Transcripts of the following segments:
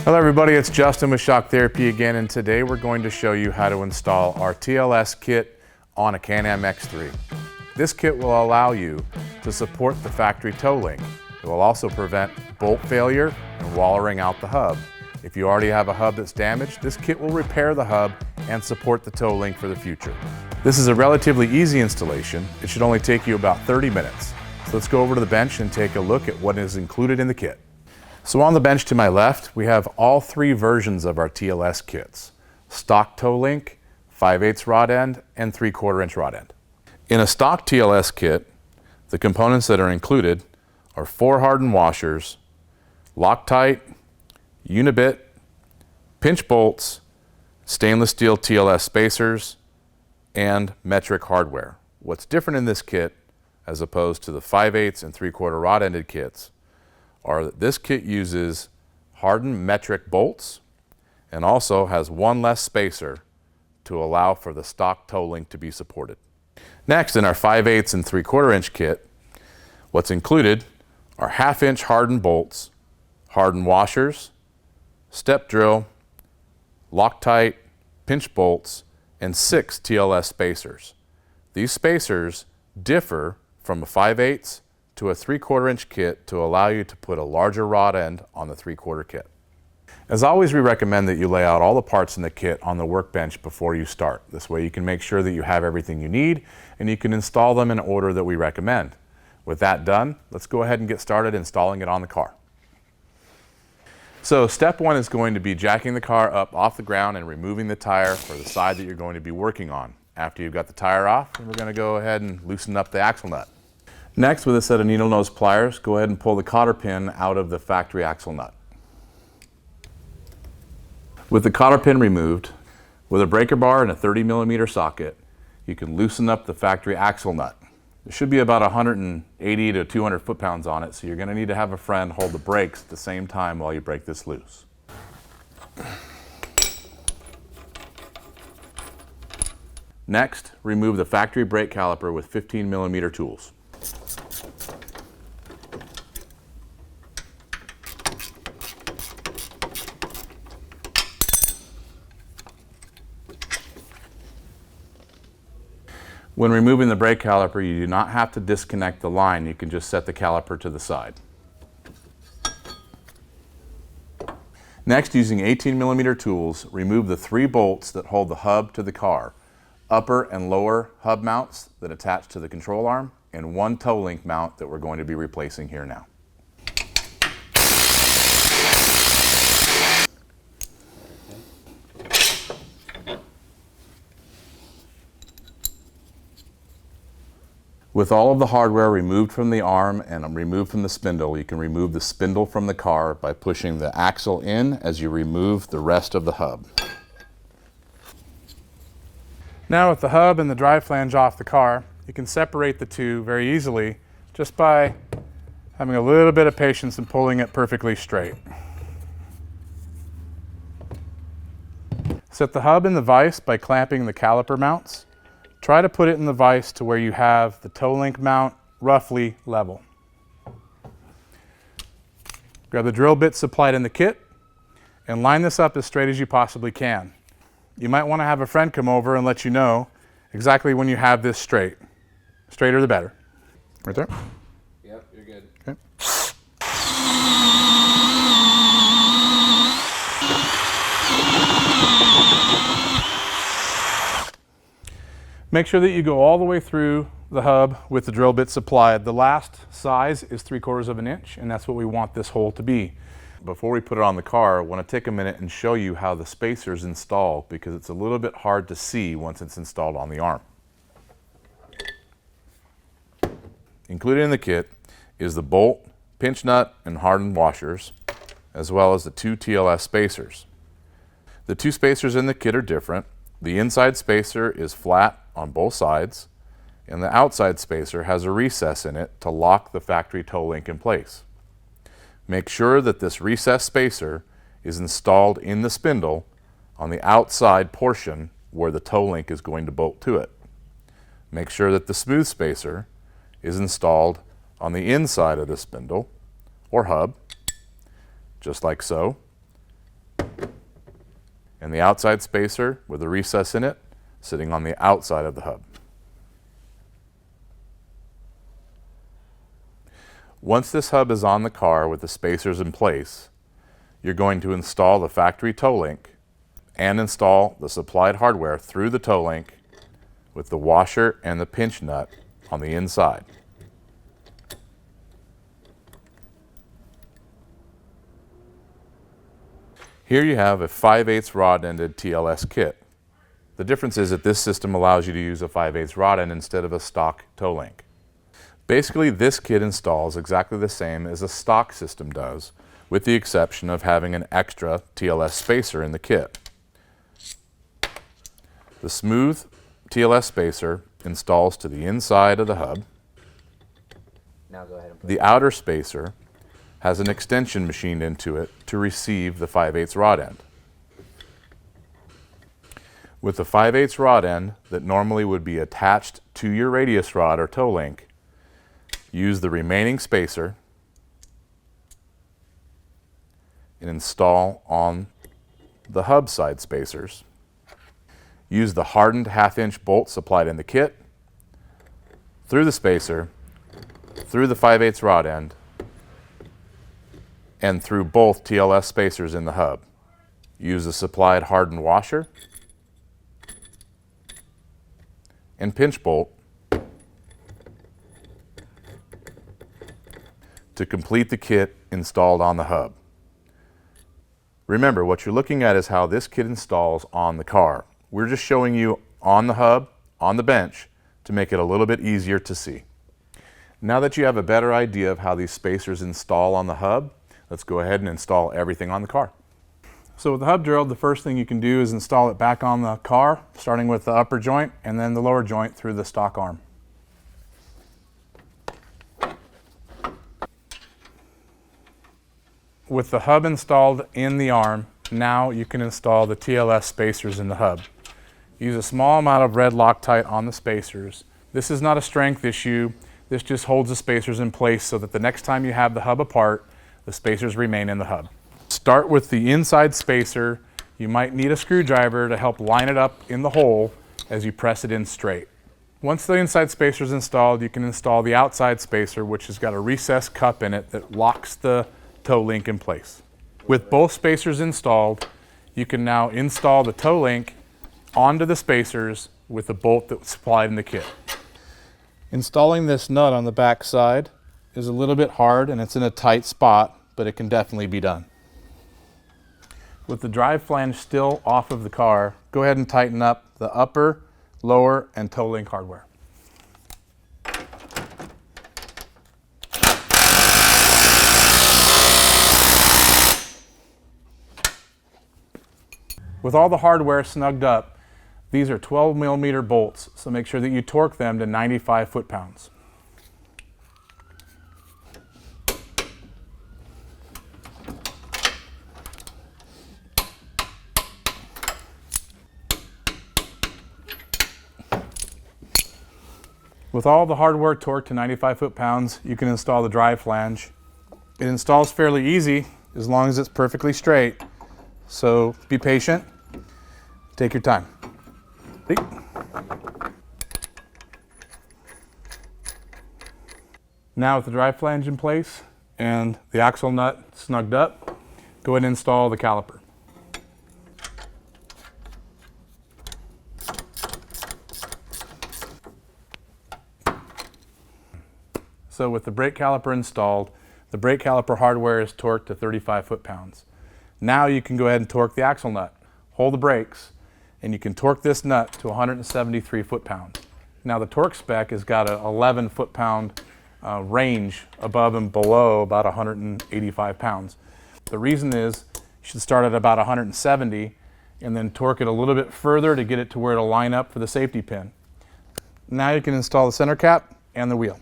Hello everybody, it's Justin with Shock Therapy again, and today we're going to show you how to install our TLS kit on a Can-Am X3. This kit will allow you to support the factory toe link. It will also prevent bolt failure and wallering out the hub. If you already have a hub that's damaged, this kit will repair the hub and support the toe link for the future. This is a relatively easy installation. It should only take you about 30 minutes. So let's go over to the bench and take a look at what is included in the kit. So on the bench to my left, we have all three versions of our TLS kits: stock toe link, 5/8 rod end, and 3/4 inch rod end. In a stock TLS kit, the components that are included are 4 hardened washers, Loctite, Unibit, pinch bolts, stainless steel TLS spacers, and metric hardware. What's different in this kit, as opposed to the 5/8 and 3/4 rod ended kits, are that this kit uses hardened metric bolts and also has one less spacer to allow for the stock toe link to be supported. Next, in our 5/8 and 3/4 inch kit, what's included are 1/2 inch hardened bolts, hardened washers, step drill, Loctite, pinch bolts, and 6 TLS spacers. These spacers differ from a 5/8 to a 3/4 inch kit to allow you to put a larger rod end on the 3/4 kit. As always, we recommend that you lay out all the parts in the kit on the workbench before you start. This way you can make sure that you have everything you need and you can install them in order that we recommend. With that done, let's go ahead and get started installing it on the car. So step one is going to be jacking the car up off the ground and removing the tire for the side that you're going to be working on. After you've got the tire off, we're going to go ahead and loosen up the axle nut. Next, with a set of needle nose pliers, go ahead and pull the cotter pin out of the factory axle nut. With the cotter pin removed, with a breaker bar and a 30mm socket, you can loosen up the factory axle nut. There should be about 180 to 200 foot-pounds on it, so you're going to need to have a friend hold the brakes at the same time while you break this loose. Next, remove the factory brake caliper with 15mm tools. When removing the brake caliper, you do not have to disconnect the line. You can just set the caliper to the side. Next, using 18mm tools, remove the 3 bolts that hold the hub to the car, upper and lower hub mounts that attach to the control arm, and 1 toe link mount that we're going to be replacing here now. With all of the hardware removed from the arm and removed from the spindle, you can remove the spindle from the car by pushing the axle in as you remove the rest of the hub. Now with the hub and the drive flange off the car, you can separate the two very easily just by having a little bit of patience and pulling it perfectly straight. Set the hub in the vise by clamping the caliper mounts. Try to put it in the vise to where you have the toe link mount roughly level. Grab the drill bit supplied in the kit and line this up as straight as you possibly can. You might want to have a friend come over and let you know exactly when you have this straight. Straighter the better. Right there? Yep, you're good. Okay. Make sure that you go all the way through the hub with the drill bit supplied. The last size is 3/4 of an inch, and that's what we want this hole to be. Before we put it on the car, I want to take a minute and show you how the spacers install, because it's a little bit hard to see once it's installed on the arm. Included in the kit is the bolt, pinch nut, and hardened washers, as well as the 2 TLS spacers. The 2 spacers in the kit are different. The inside spacer is flat on both sides, and the outside spacer has a recess in it to lock the factory toe link in place. Make sure that this recessed spacer is installed in the spindle on the outside portion where the toe link is going to bolt to it. Make sure that the smooth spacer is installed on the inside of the spindle or hub, just like so. and the outside spacer with a recess in it sitting on the outside of the hub. Once this hub is on the car with the spacers in place, you're going to install the factory tow link and install the supplied hardware through the tow link with the washer and the pinch nut on the inside. Here you have a 5/8 rod-ended TLS kit. The difference is that this system allows you to use a 5/8 rod end instead of a stock tow link. Basically, this kit installs exactly the same as a stock system does, with the exception of having an extra TLS spacer in the kit. The smooth TLS spacer installs to the inside of the hub. Now go ahead and The outer spacer has an extension machined into it to receive the 5/8 rod end. With the 5/8 rod end that normally would be attached to your radius rod or tow link, use the remaining spacer and install on the hub side spacers. Use the hardened 1/2-inch bolt supplied in the kit through the spacer, through the 5/8 rod end, and through both TLS spacers in the hub. Use the supplied hardened washer and pinch bolt to complete the kit installed on the hub. Remember, what you're looking at is how this kit installs on the car. We're just showing you on the hub, on the bench, to make it a little bit easier to see. Now that you have a better idea of how these spacers install on the hub, let's go ahead and install everything on the car. So with the hub drilled, the first thing you can do is install it back on the car, starting with the upper joint and then the lower joint through the stock arm. With the hub installed in the arm, now you can install the TLS spacers in the hub. Use a small amount of red Loctite on the spacers. This is not a strength issue. This just holds the spacers in place so that the next time you have the hub apart, the spacers remain in the hub. Start with the inside spacer. You might need a screwdriver to help line it up in the hole as you press it in straight. Once the inside spacer is installed, you can install the outside spacer, which has got a recessed cup in it that locks the tow link in place. With both spacers installed, you can now install the tow link onto the spacers with the bolt that was supplied in the kit. Installing this nut on the back side is a little bit hard and it's in a tight spot, but it can definitely be done. With the drive flange still off of the car, go ahead and tighten up the upper, lower, and tow link hardware. With all the hardware snugged up, these are 12mm bolts, so make sure that you torque them to 95 foot-pounds. With all the hardware torqued to 95 foot-pounds, you can install the drive flange. It installs fairly easy as long as it's perfectly straight, so be patient. Take your time. Now with the drive flange in place and the axle nut snugged up, go ahead and install the caliper. So with the brake caliper installed, the brake caliper hardware is torqued to 35 foot-pounds. Now you can go ahead and torque the axle nut, hold the brakes, and you can torque this nut to 173 foot-pounds. Now the torque spec has got an 11 foot-pound range above and below about 185 pounds. The reason is you should start at about 170 and then torque it a little bit further to get it to where it'll line up for the safety pin. Now you can install the center cap and the wheel.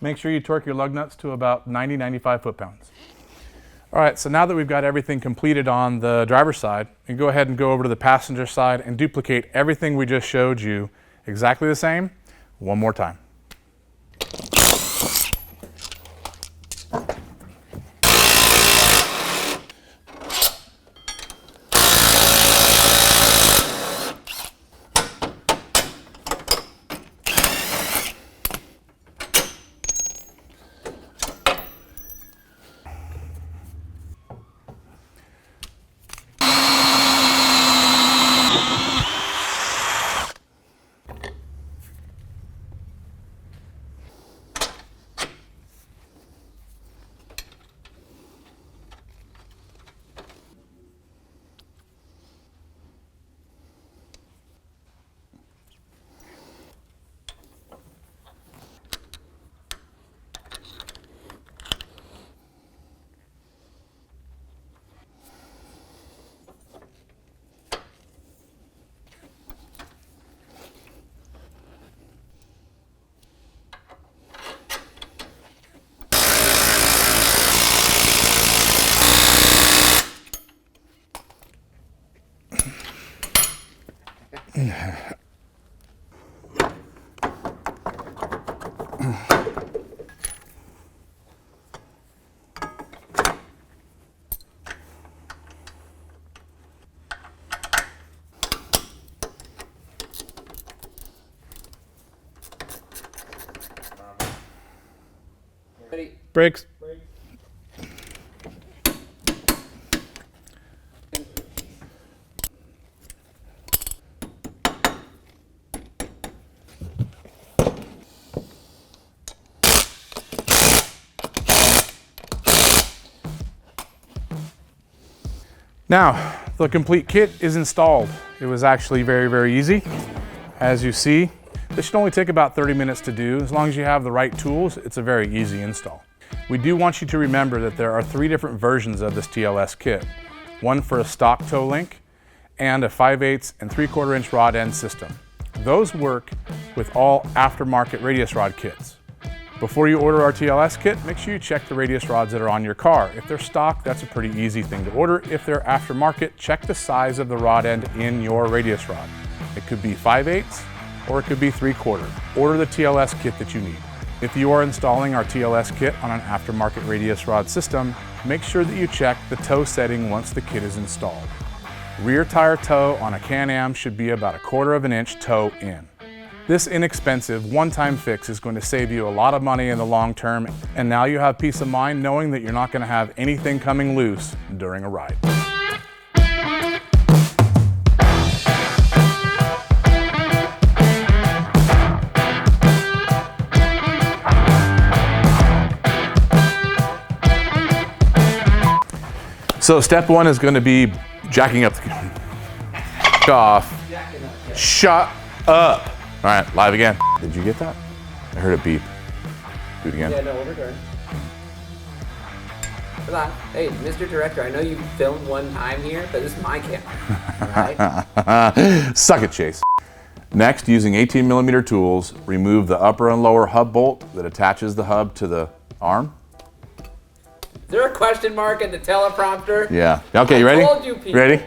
Make sure you torque your lug nuts to about 90-95 foot-pounds. All All right, so now that we've got everything completed on the driver's side, you can go ahead and go over to the passenger side and duplicate everything we just showed you exactly the same one more time. Ready? Brakes. Now, the complete kit is installed. It was actually very, very easy. As you see, this should only take about 30 minutes to do. As long as you have the right tools, it's a very easy install. We do want you to remember that there are 3 different versions of this TLS kit. One for a stock toe link and a 5/8 and 3/4 inch rod end system. Those work with all aftermarket radius rod kits. Before you order our TLS kit, make sure you check the radius rods that are on your car. If they're stock, that's a pretty easy thing to order. If they're aftermarket, check the size of the rod end in your radius rod. It could be 5/8 or it could be 3/4. Order the TLS kit that you need. If you are installing our TLS kit on an aftermarket radius rod system, make sure that you check the toe setting once the kit is installed. Rear tire toe on a Can-Am should be about 1/4 inch toe in. This inexpensive one-time fix is going to save you a lot of money in the long term, and now you have peace of mind knowing that you're not going to have anything coming loose during a ride. So step 1 is going to be jacking up the off. Shut up. All right, live again. Did you get that? I heard a beep. Do it again. Yeah, no, overturn. Hold on. Hey, Mr. Director, I know you filmed one time here, but this is my camera. Right? Suck it, Chase. Next, using 18mm tools, remove the upper and lower hub bolt that attaches the hub to the arm. Is there a question mark in the teleprompter? Yeah. Okay, you ready? I told you people. Ready?